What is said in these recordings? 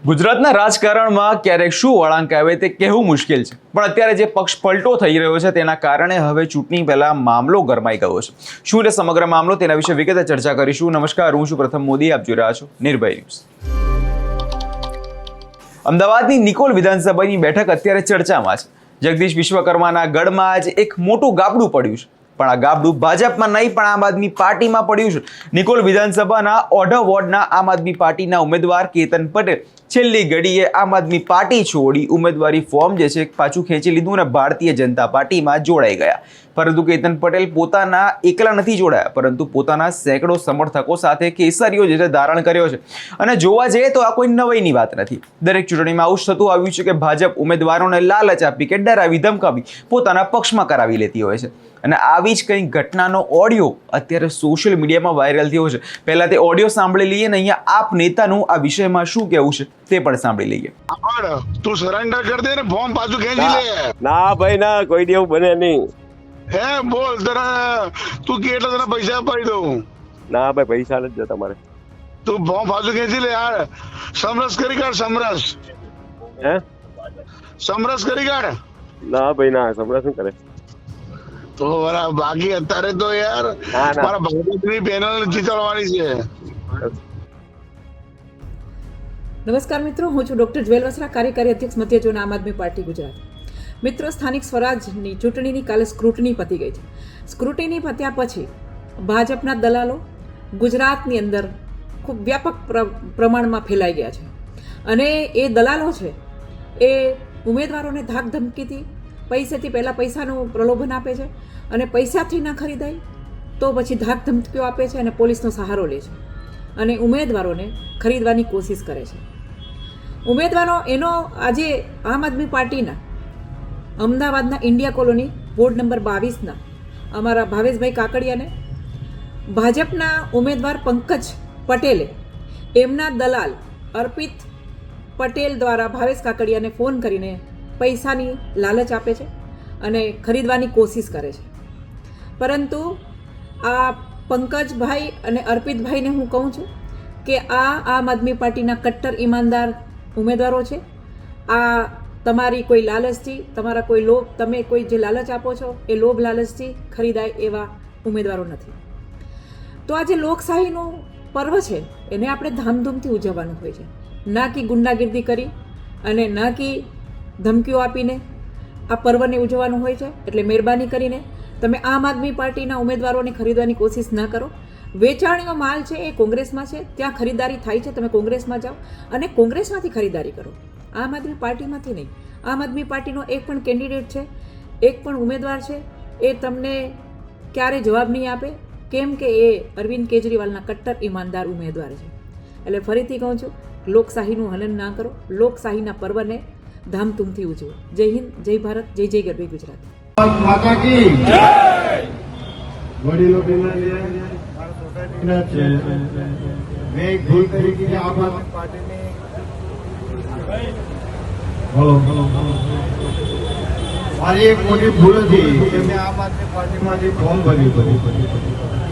ગુજરાતના રાજકારણમાં ક્યારેક શું વળાંક આવે તે કહેવું મુશ્કેલ છે, પણ અત્યારે જે પક્ષ પલટો થઈ રહ્યો છે તેના કારણે હવે ચૂંટણી પહેલા મામલો ગરમાઈ ગયો છે. શું છે સમગ્ર મામલો, તેના વિશે વિગતે ચર્ચા કરીશું. નમસ્કાર, હું છું પ્રથમ મોદી, આપ જોઈ રહ્યા છો નિર્ભય ન્યૂઝ. અમદાવાદની નિકોલ વિધાનસભાની બેઠક અત્યારે ચર્ચામાં છે. જગદીશ વિશ્વકર્માના ગઢમાં જ એક મોટું ગાબડું પડ્યું છે, પણ આ ગાબડું ભાજપમાં નહીં પણ આમ આદમી પાર્ટીમાં પડ્યું છે. નિકોલ વિધાનસભાના ઓઢવ વોર્ડના આમ આદમી પાર્ટીના ઉમેદવાર કેતન પટેલ છેલ્લી ઘડીએ આમ આદમી પાર્ટી છોડી ઉમેદવારી ફોર્મ જે છે પાછું ખેંચી લીધું અને ભારતીય જનતા પાર્ટીમાં જોડાઈ ગયા. પરંતુ કેતન પટેલ પોતાના એકલા નથી જોડાયા, પરંતુ પોતાના સેંકડો સમર્થકો સાથે કેસરીઓ જે છે ધારણ કર્યો છે. અને જોવા જઈએ તો આ કોઈ નવાઈની વાત નથી. દરેક ચૂંટણીમાં આવું જ થતું આવ્યું છે કે ભાજપ ઉમેદવારોને લાલચ આપી કે ડરાવી ધમકાવી પોતાના પક્ષમાં કરાવી લેતી હોય છે. અને આવી જ કંઈક ઘટનાનો ઓડિયો અત્યારે સોશિયલ મીડિયામાં વાયરલ થયો છે. પહેલા તે ઓડિયો સાંભળી લઈએ ને અહીંયા આપ નેતાનું આ વિષયમાં શું કહેવું છે તે પણ સાંભળી લઈએ. તું સરેન્ડર કરી દે ને, ફોર્મ પાછું ખેંચી લે. ના ભાઈ ના, કોઈ દેવું બને નહીં. હે બોલ, તને તું કે એટલે તને પૈસા અપાઈ દઉં. ના ભાઈ, પૈસા નથી તમારે. તું ફોર્મ પાછું ખેંચી લે યાર. સમરસ કરી કાઢ, સમરસ. હે સમરસ કરી કાઢ. ના ભાઈ ના, સમરા શું કરે? તો બરાબર, બાકી અત્યારે તો યાર મારા ભાજપની પેનલ જીતવાની છે. નમસ્કાર મિત્રો, હું છું ડોક્ટર જ્વેલ વસરા, કાર્યકારી અધ્યક્ષ મધ્ય ઝોન આમ આદમી પાર્ટી ગુજરાત. મિત્રો, સ્થાનિક સ્વરાજની ચૂંટણીની કાલે સ્ક્રુટની પતી ગઈ છે. સ્ક્રુટની પત્યા પછી ભાજપના દલાલો ગુજરાતની અંદર ખૂબ વ્યાપક પ્રમાણમાં ફેલાઈ ગયા છે. અને એ દલાલો છે એ ઉમેદવારોને ધાક ધમકીથી પૈસેથી પહેલાં પૈસાનું પ્રલોભન આપે છે, અને પૈસાથી ન ખરીદાય તો પછી ધાક ધમકીઓ આપે છે અને પોલીસનો સહારો લે છે અને ઉમેદવારોને ખરીદવાની કોશિશ કરે છે. ઉમેદવારો એનો આજે આમ આદમી પાર્ટીના અમદાવાદના ઇન્ડિયા કોલોની વોર્ડ નંબર 22ના અમારા ભાવેશભાઈ કાકડિયાને ભાજપના ઉમેદવાર પંકજ પટેલે એમના દલાલ અર્પિત પટેલ દ્વારા ભાવેશ કાકડિયાને ફોન કરીને પૈસાની લાલચ આપે છે અને ખરીદવાની કોશિશ કરે છે. પરંતુ આ પંકજભાઈ અને અર્પિતભાઈને હું કહું છું કે આ આમ આદમી પાર્ટીના કટ્ટર ઈમાનદાર ઉમેદવારો છે. આ તમારી કોઈ લાલચથી, તમારા કોઈ લોભ, તમે કોઈ જે લાલચ આપો છો એ લોભ લાલચથી ખરીદાય એવા ઉમેદવારો નથી. તો આ જે લોકશાહીનું પર્વ છે એને આપણે ધામધૂમથી ઉજવવાનું હોય છે, ના કે ગુંડાગીર્દી કરી અને ના કે ધમકીઓ આપીને આ પર્વને ઉજવવાનું હોય છે. એટલે મહેરબાની કરીને તમે આમ આદમી પાર્ટીના ઉમેદવારોને ખરીદવાની કોશિશ ન કરો. વેચાણીનો માલ છે એ કોંગ્રેસમાં છે, ત્યાં ખરીદારી થાય છે. તમે કોંગ્રેસમાં જાઓ અને કોંગ્રેસમાંથી ખરીદારી કરો, આમ આદમી પાર્ટીમાંથી નહીં. આમ આદમી પાર્ટીનો એક પણ કેન્ડિડેટ છે, એક પણ ઉમેદવાર છે એ તમને ક્યારે જવાબ નહીં આપે, કેમ કે એ અરવિંદ કેજરીવાલના કટ્ટર ઈમાનદાર ઉમેદવાર છે. એટલે ફરીથી કહું છું, લોકશાહીનું હનન ના કરો, લોકશાહીના પર્વને ધામધૂમથી ઉજવો. જય હિન્દ, જય ભારત, જય જય ગરવી ગુજરાત. માતા કી જય. વડીલો મેં એક ભૂલ કરી કે આમ આદમી પાર્ટીની મારી એક મોટી ભૂલ હતી કે મેં આમ આદમી પાર્ટીમાંથી ફોર્મ ભર્યું.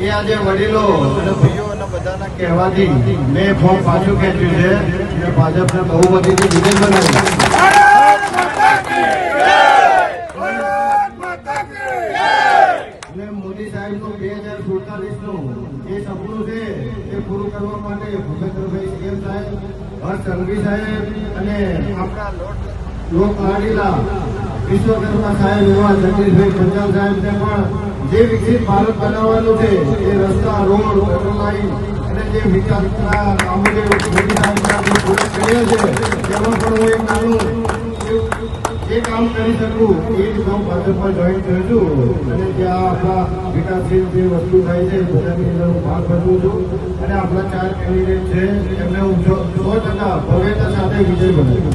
એ આજે વડીલો અને ભાઈઓ અને બધાના કહેવાથી મેં ફોર્મ પાછું ખેંચ્યું છે અને ભાજપને બહુમતીથી વિજય બનાવ્યું. મોદી સાહેબનું 2047નું જે સપનું છે એ પૂરું કરવા માટે ભૂપેન્દ્રભાઈ સીએમ સાહેબ, હર્ષ સંઘવી સાહેબ અને આપણા લોકલાડીલા વિશ્વકર્મા સાહેબ એવા જગદીશભાઈ પંચાલ સાહેબને પણ જે વિકસિત ભારત બનાવવાનું છે એ રસ્તા, રોડ, વોટર લાઈન અને જે વિકાસના કામો જે મોદી સાહેબ પૂરા કર્યા છે તેમાં પણ હું એક નાનું એ કામ કરી શકું એ જ હું ભાજપમાં જોઈન કરું છું. અને ત્યાં આપણા વિકાસશીલ જે વસ્તુ થાય છે બધાની અંદર હું ભાગ ભજવું છું. અને આપણા 4 કેન્ડિડેટ છે એમને હું 100% ભવ્યતા સાથે વિજય બનાવું.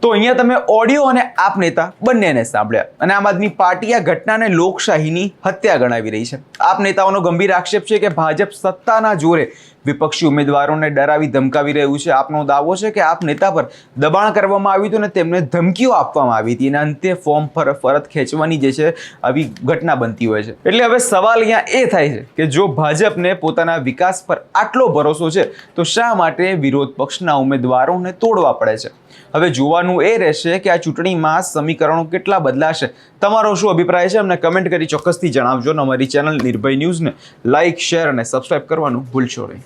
તો અહીંયા તમે ઓડિયો અને આપ નેતા બંનેને સાંભળ્યા. અને આમ આદમી પાર્ટી આ ઘટનાને લોકશાહીની હત્યા ગણાવી રહી છે. આપ નેતાઓનો ગંભીર આક્ષેપ છે કે ભાજપ સત્તાના જોરે વિપક્ષી ઉમેદવારોને ડરાવી ધમકાવી રહ્યું છે. આપનો દાવો છે કે આપ નેતા પર દબાણ કરવામાં આવ્યું હતું અને તેમને ધમકીઓ આપવામાં આવી હતી અને અંતે ફોર્મ પર પરત ખેંચવાની જે છે આવી ઘટના બનતી હોય છે. એટલે હવે સવાલ અહીંયા એ થાય છે કે જો ભાજપને પોતાના વિકાસ પર આટલો ભરોસો છે તો શા માટે વિરોધ પક્ષના ઉમેદવારોને તોડવા પડે છે? હવે જોવાનું એ રહેશે કે આ ચૂંટણીમાં સમીકરણો કેટલા બદલાશે. તમારો શું અભિપ્રાય છે અમને કમેન્ટ કરી ચોક્કસથી જણાવજો. અને અમારી ચેનલ નિર્ભય ન્યૂઝને લાઇક, શેર અને સબસ્ક્રાઇબ કરવાનું ભૂલશો નહીં.